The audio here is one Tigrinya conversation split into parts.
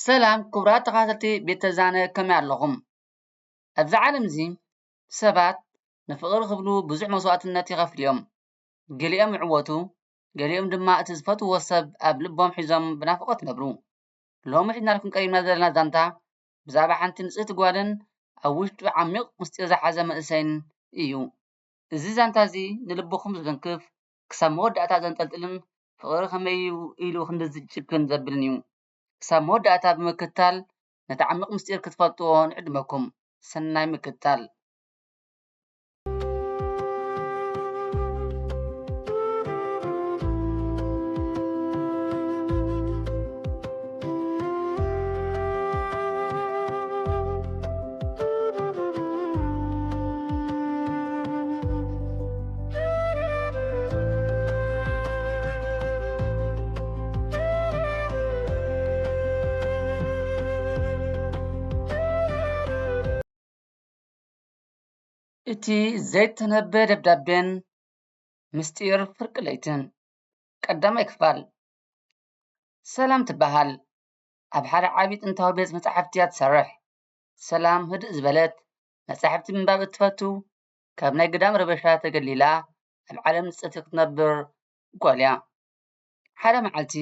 ሰላም ክቡራት ተኸታተልቲ ቤተ ዛነ ከመይ ኣለኹም? ኣብዚ ዓለም እዚ ሰባት ንፍቕሪ ክብሉ ብዙሕ መስዋእትነት ይኸፍሉ እዮም። ገሊኦም ይዕወቱ፣ ገሊኦም ድማ እቲ ዝፈትውዎ ሰብ ኣብ ልቦም ሒዞም ብናፍቖት ይነብሩ። ሎሚ ሒዝናልኩም ቀሪብና ዘለና ዛንታ ብዛዕባ ሓንቲ ንጽሕቲ ጓልን ኣብ ውሽጡ ዓሚቕ ምስጢር ዝሓዘ መንእሰይን እዩ። እዚ ዛንታ እዚ ንልብኹም ዝትንክፍ ክሳብ መወዳእታ ዘንጠልጥልን ፍቕሪ ከመይ ኢሉ ክንድዚ ዝጭክን ዘብልን እዩ። ክሳብ መወዳእታ ብምክትታል ነቲ ዓሚቕ ምስጢር ክትፈልጥዎ ንዕድመኩም። ሰናይ ምክትታል። እቲ ዘይተነበ ደብዳቤን ምስጢር ፍርቂ ለይትን። ቀዳማይ ክፋል። ሰላም ትበሃል። ኣብ ሓደ ዓብዪ ጥንታዊ ቤተ መጻሕፍቲ እያ ትሰርሕ። ሰላም ህድእ ዝበለት መጻሕፍቲ ምንባብ እትፈቱ ካብ ናይ ገዳም ረበሻ ተገሊላ ኣብ ዓለም ንጽሕቲ ክትነብር ጓል እያ። ሓደ መዓልቲ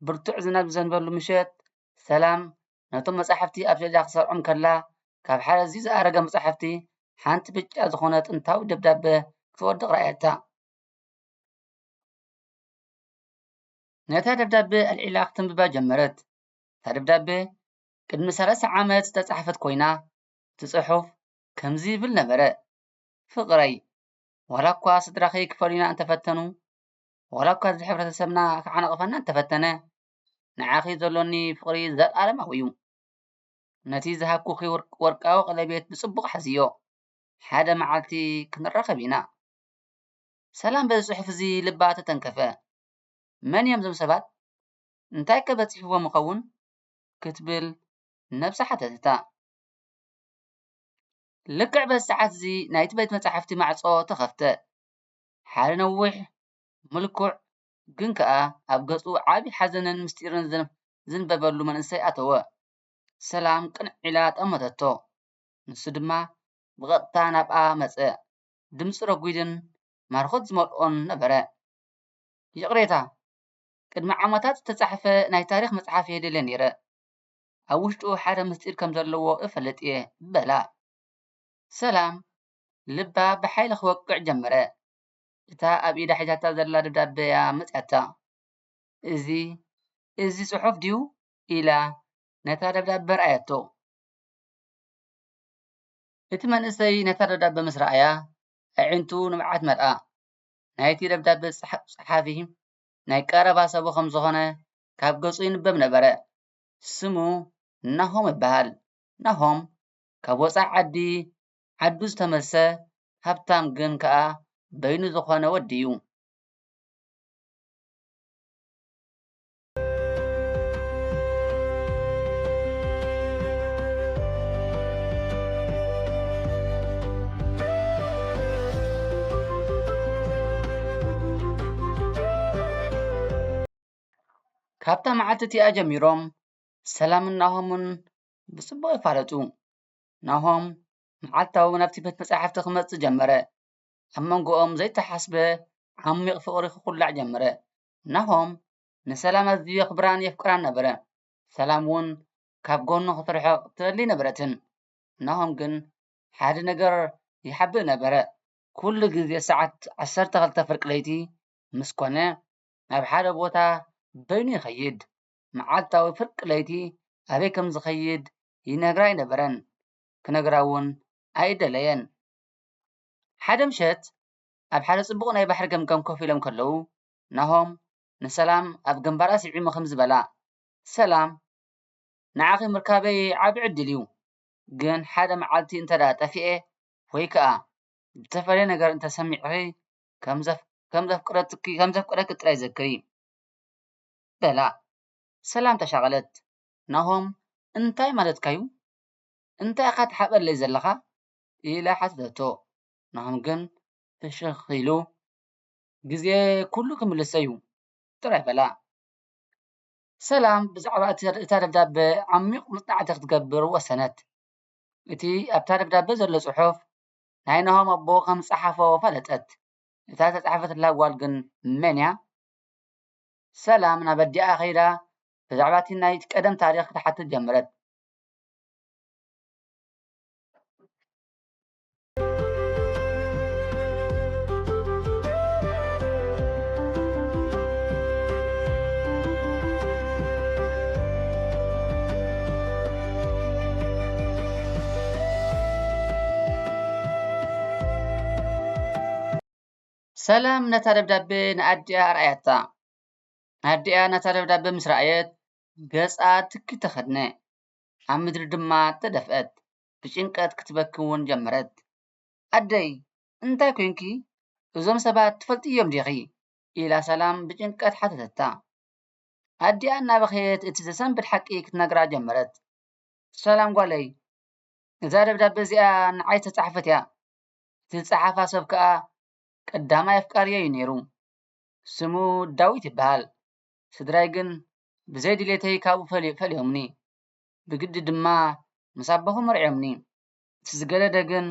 ብርቱዕ ዝናብ ዝዘንበሉ ምሸት ሰላም ነቶም መጻሕፍቲ ኣብ ሰሌዳ ክሰርዖም ከላ ካብ ሓደ ኣዝዩ ዝኣረገ መጻሕፍቲ ሓንቲ ብጫ ዝኾነ ጥንታዊ ደብዳቤ ክትወድቕ ረኣየታ። ነታ ደብዳቤ ኣልዒላ ከተንብባ ጀመረት። እታ ደብዳቤ ቅድሚ 30 ዓመት ዝተጻሕፈት ኮይና እቲ ጽሑፍ ከምዚ ይብል ነበረ። ፍቕረይ ዋላ እኳ ስድራኸይ ክፈሉና እንተፈተኑ ዋላ እኳ እዚ ሕብረተሰብና ክዓነቕፈና እንተፈተነ ንዓኺ ዘሎኒ ፍቕሪ ዘለኣለማዊ እዩ። ነቲ ዝሃብኩኺ ወርቃዊ ቀለቤት ብጽቡቕ ሓዝዮ። ሓደ መዓልቲ ክንራኸብ ኢና። ሰላም በዚ ጽሑፍ እዚ ልባ ተተንከፈ። መን እዮም እዞም ሰባት? እንታይ ከ በፂሕዎም ይኸውን? ክትብል ነብሳ ሓተተታ። ልክዕ በዚ ሰዓት እዚ ናይቲ ቤት መጻሕፍቲ ማዕጾ ተኸፍተ። ሓደ ነዊሕ ምልኩዕ ግን ከኣ ኣብ ገጹ ዓቢ ሓዘንን ምስጢርን ዝንበበሉ መንእሰይ ኣተወ። ሰላም ቅንዕ ኢላ ጠመተቶ። ንሱ ድማ ብቐጥታ ናብኣ መጸ። ድምፂ ረጒድን ማርኾት ዝመልኦን ነበረ። ይቕሬታ፣ ቅድሚ ዓመታት ዝተጻሕፈ ናይ ታሪኽ መጽሓፍ የደልየ ነይረ። ኣብ ውሽጡ ሓደ ምስጢር ከም ዘለዎ እፈልጥ እየ በላ። ሰላም ልባ ብሓይሊ ክወቅዕ ጀመረ። እታ ኣብ ኢዳ ሒዛታ ዘላ ደብዳቤ እያ መጺአታ። እዚ ጽሑፍ ድዩ ኢላ ነታ ደብዳቤ ረኣየቶ። እቲ መንእሰይ ነታ ደብዳቤ ምስ ረኣያ ኣዒንቱ ንምዓት መልኣ። ናይቲ ደብዳቤ ጸሓፊ ናይ ቀረባ ሰቡ ከም ዝኾነ ካብ ገጹ ይንበብ ነበረ። ስሙ ናሆም ይበሃል። ናሆም ካብ ወፃኢ ዓዱ ዝተመልሰ ሃብታም ግን ከኣ በይኑ ዝኾነ ወዲ እዩ። ካብታ መዓልቲ እቲኣ ጀሚሮም ሰላምን ናሆምን ብጽቡቕ ይፋለጡ። ናሆም መዓልታዊ ናብቲ ቤት መጻሕፍቲ ክመጽእ ጀመረ። ኣብ መንጎኦም ዘይተሓስበ ዓሚቕ ፍቕሪ ክኹላዕ ጀመረ። ናሆም ንሰላም ኣዝዩ የኽብራን የፍቅራን ነበረ። ሰላም እውን ካብ ጎኑ ክትርሕቕ ትደሊ ነበረትን። ናሆም ግን ሓደ ነገር ይሓብእ ነበረ። ኩሉ ግዜ ሰዓት 12 ፍርቂ ለይቲ ምስ ኮነ ናብ ሓደ ቦታ በይኑ ይኸይድ። መዓልታዊ ፍርቂ ለይቲ ኣበይ ከም ዝኸይድ ይነግራ ኣይነበረን፣ ክነግራ እውን ኣይደለየን። ሓደ ምሸት ኣብ ሓደ ጽቡቕ ናይ ባሕሪ ገምገም ኮፍ ኢሎም ከለዉ ናሆም ንሰላም ኣብ ግንባራ ስዒሙ ከምዚ በላ፣ ሰላም ንዓኺ ምርካበይ ዓቢ ዕድል እዩ፣ ግን ሓደ መዓልቲ እንተዳ ጠፊአ ወይ ከዓ ዝተፈለየ ነገር እንተሰሚዕኺ ከም ዘፍቅረክሪ ጥራይ ዘክሪ በላ። ሰላም ተሻቐለት። ናሆም እንታይ ማለትካ እዩ? እንታይ ኢኻ ትሓበለይ ዘለኻ ኢላ ሓተተቶ። ናሆም ግን ፍሽኽ ኢሉ ግዜ ኩሉ ክምልሰ እዩ ጥራይ በላ። ሰላም ብዛዕባ እታ ደብዳቤ ዓሚቕ መጽናዕቲ ክትገብር ወሰነት። እቲ ኣብታ ደብዳቤ ዘሎ ጽሑፍ ናይ ናሆም ኣቦ ከም ዝጸሓፎ ፈለጠት። እታ ዝተጻሕፈትላ ጓል ግን መን እያ? ሰላም ናብ ኣዲኣ ኸይዳ ብዛዕባ እቲ ናይቲ ቀደም ታሪኽ ክትሓትት ጀመረት። ሰላም ነታ ደብዳቤ ንኣዲኣ ረኣያታ። ኣዲኣ ነታ ደብዳቤ ምስ ረኣየት ገጻ ትኪ ተኸድነ፣ ኣብ ምድሪ ድማ ተደፍአት፣ ብጭንቀት ክትበኪ እውን ጀመረት። ኣደይ እንታይ ኮንኪ? እዞም ሰባት ትፈልጥዮም ዲኺ? ኢላ ሰላም ብጭንቀት ሓተተታ። ኣዲኣ እናበኸየት እቲ ዘሰንብድ ሓቂ ክትነግራ ጀመረት። ሰላም ጓለይ እዛ ደብዳቤ እዚኣ ንዓይ ዝተጻሕፈት እያ። እቲ ዝጸሓፋ ሰብ ከዓ ቀዳማይ ኣፍቃሪየ እዩ ነይሩ። ስሙ ዳዊት ይበሃል። ስድራይ ግን ብዘይ ድሌተይ ካብኡ ፈልዮምኒ፣ ብግዲ ድማ ምስ ኣቦኹ መርዒዮምኒ። እቲ ዝገደደ ግን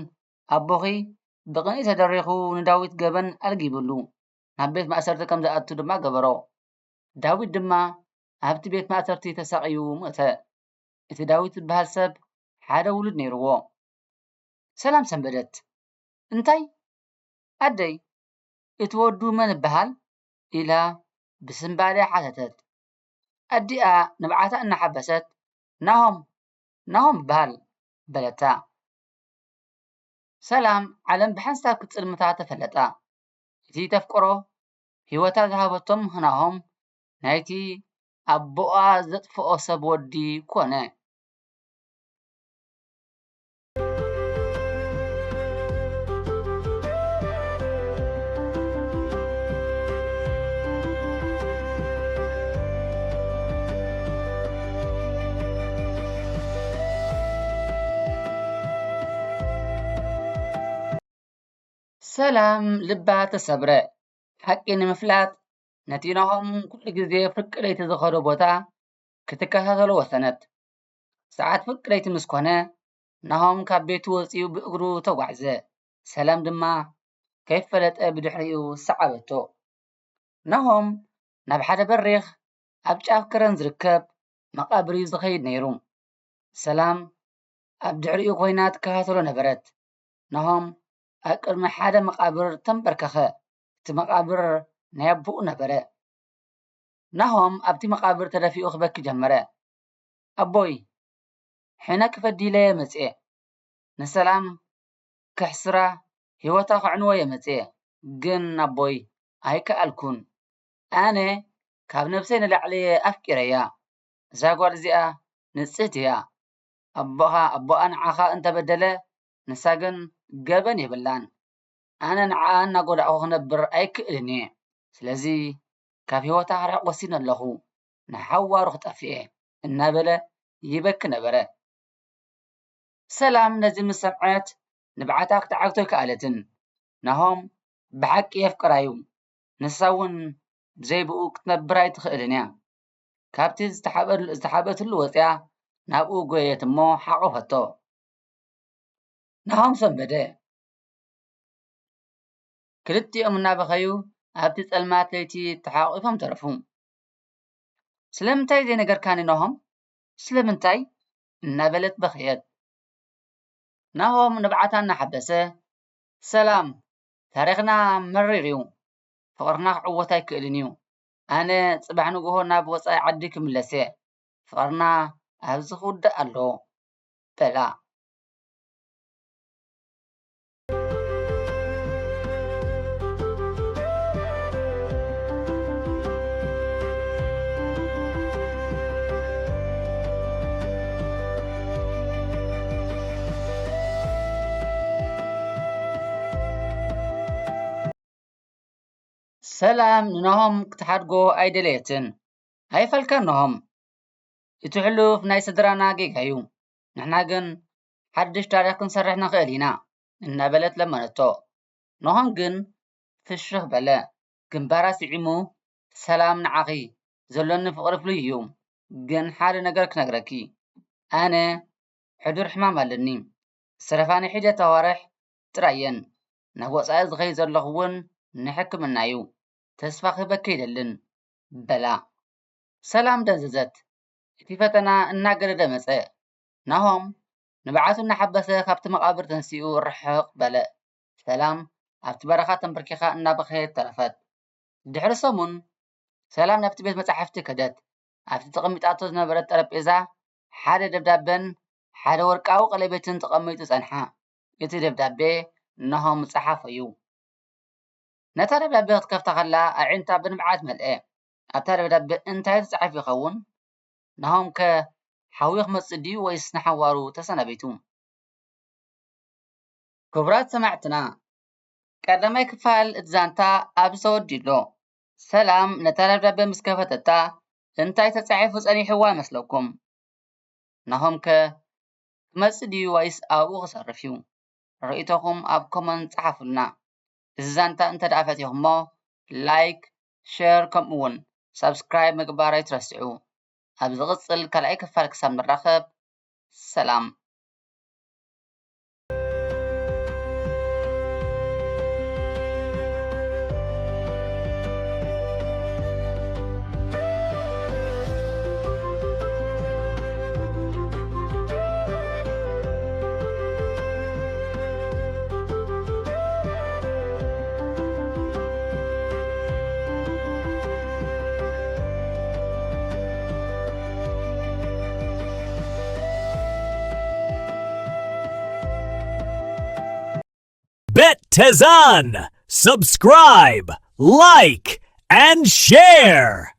ኣቦኺ ብቕንኢ ተደሪኹ ንዳዊት ገበን ኣልጊብሉ፣ ናብ ቤት ማእሰርቲ ከም ዝኣቱ ድማ ገበሮ። ዳዊት ድማ ኣብቲ ቤት ማእሰርቲ ተሰቒዩ ሞተ። እቲ ዳዊት ዝበሃል ሰብ ሓደ ውሉድ ነይርዎ። ሰላም ሰንበደት። እንታይ ኣደይ እቲ ወዱ መን ይበሃል? ኢላ ብስምባልያ ሓተተት። ኣዲኣ ንባዓታ እናሓበሰት ናሆም ይበሃል በለታ። ሰላም ዓለም ብሓንሳብ ክትጽልምታ ተፈለጣ። እቲ ተፍቅሮ ህይወታ ዝሃበቶም ናሆም ናይቲ ኣቦኣ ዘጥፍኦ ሰብ ወዲ ኮነ። ሰላም ልባ ተሰብረ። ሓቂ ንምፍላጥ ነቲ ናሆም ኩሉ ግዜ ፍርቂ ለይቲ ዝኸዶ ቦታ ክትከታተሎ ወሰነት። ሰዓት ፍርቂ ለይቲ ምስ ኮነ ናሆም ካብ ቤቱ ወፂኡ ብእግሩ ተጓዕዘ። ሰላም ድማ ከይፈለጠ ብድሕሪኡ ሰዓበቶ። ናሆም ናብ ሓደ በሪኽ ኣብ ጫፍ ከረን ዝርከብ መቓብር ዝኸይድ ነይሩ። ሰላም ኣብ ድሕሪኡ ኮይና ትከታተሎ ነበረት። ናሆም ኣብ ቅድሚ ሓደ መቓብር ተንበርከኸ። እቲ መቓብር ናይ ኣቦኡ ነበረ። ናሆም ኣብቲ መቓብር ተደፊኡ ክበኪ ጀመረ። ኣቦይ ሕነ ክፈዲለየ መጽአ፣ ንሰላም ክሕስራ ህይወታ ክዕንወ የመጽአ። ግን ኣቦይ ኣይከኣልኩን። ኣነ ካብ ነፍሰይ ንላዕለየ ኣፍቂረያ። እዛ ጓል እዚኣ ንጽህት እያ። ኣቦኣ ንዓኻ እንተበደለ ንሳ ግን ገበን የብላን። ኣነ ንዓኣ እናጎዳእኹ ክነብር ኣይክእልን እየ። ስለዚ ካብ ህይወታ ክርሕቕ ወሲነ ኣለኹ። ንሓዋሩ ክጠፍእ እናበለ ይበኪ ነበረ። ሰላም ነዚ ምስ ሰምዐት ንባዓታ ክትዓግቶ ኣይከኣለትን። ናሆም ብሓቂ የፍቅራ እዩ። ንሳ እውን ብዘይብኡ ክትነብር ኣይትኽእልን እያ። ካብቲ ዝተሓበተሉ ወፂያ ናብኡ ጎየት እሞ ሓቆፈቶ። ናሆም ሰንበደ። ክልቲኦም እናበኸዩ ኣብቲ ጸልማት ለይቲ ተሓቋቒፎም ተረፉ። ስለምንታይ ዘይነገርካኒ ናሆም? ስለምንታይ? እናበለት በኸየት። ናሆም ንባዓታ እናሓበሰ ሰላም ታሪኽና መሪር እዩ። ፍቕርና ክዕወት ኣይክእልን እዩ። ኣነ ጽባሕ ንግሆ ናብ ወፃኢ ዓዲ ክምለስ እየ። ፍቕርና ኣብዚ ክውዳእ ኣለዎ በላ። ሰላም ንናሆም ክትሓድጎ ኣይደለየትን። ኣይፈልካን ናሆም፣ እቲ ሕሉፍ ናይ ስድራና ጌጋ እዩ። ንሕና ግን ሓድሽ ታሪኽ ክንሰርሕ ንኽእል ኢና እናበለት ለመነቶ። ናሆም ግን ፍሽኽ በለ። ግንባራ ስዒሙ ሰላም ንዓኺ ዘሎኒ ፍቕሪ ፍሉይ እዩ። جن حال نجر كنجركي أنا حضور حمام علني سرفاني حاجة توارح ترين نهوص عايز غيظ اللغون نحكم النايو تسفخ بكيد اللن بلا سلام دززت እቲ ፈተና እናገረደ መጸ ናሆም ንበዓቱ እናሓበሰ ካብቲ መቓብር ተንሲኡ ርሕቕ በለ ሰላም ኣብቲ በረኻ ተንበርኪኻ እናበኸየት ተረፈት ድሕሪ ሰሙን ሰላም ናብቲ ቤት መጻሕፍቲ ከደት ኣብቲ ተቐሚጣቶ ዝነበረት ጠረጴዛ ሓደ ደብዳቤን ሓደ ወርቃዊ ቀለቤትን ተቐሚጡ ጸንሓ እቲ ደብዳቤ ናሆም መጽሓፍ እዩ ነታ ደብዳቤ ክትከፍታ ከላ ኣዒንታ ብንብዓት መልአ ኣብታ ደብዳቤ እንታይ ተጻሒፉ ይኸውን ናሆም ከሓዊኽ መጽእ ድዩ ወይስ ንሓዋሩ ተሰናቢቱ? ክቡራት ሰማዕትና ቀዳማይ ክፋል እቲ ዛንታ ኣብዚ ተወዲሎ ሰላም ነታ ደብዳቤ ምስ ከፈተታ እንታይ ተጻሒፉ ጸኒሕዋ ይመስለኩም? ናሆም ክመጽእ ድዩ ወይስ ኣብኡ ክሰርፍ እዩ? ርእይቶኹም ኣብ ኮመንት ጻሓፉልና። እዚ ዛንታ እንተደኣ ፈቲኹሞ ላይክ ሼር ከምኡውን ሰብስክራይብ ምግባር ኣይትረስዑ። ኣብ ዝቕጽል ካልኣይ ክፋል ክሳብ ንራኸብ ሰላም። Bet Tezan! Subscribe, like, and share!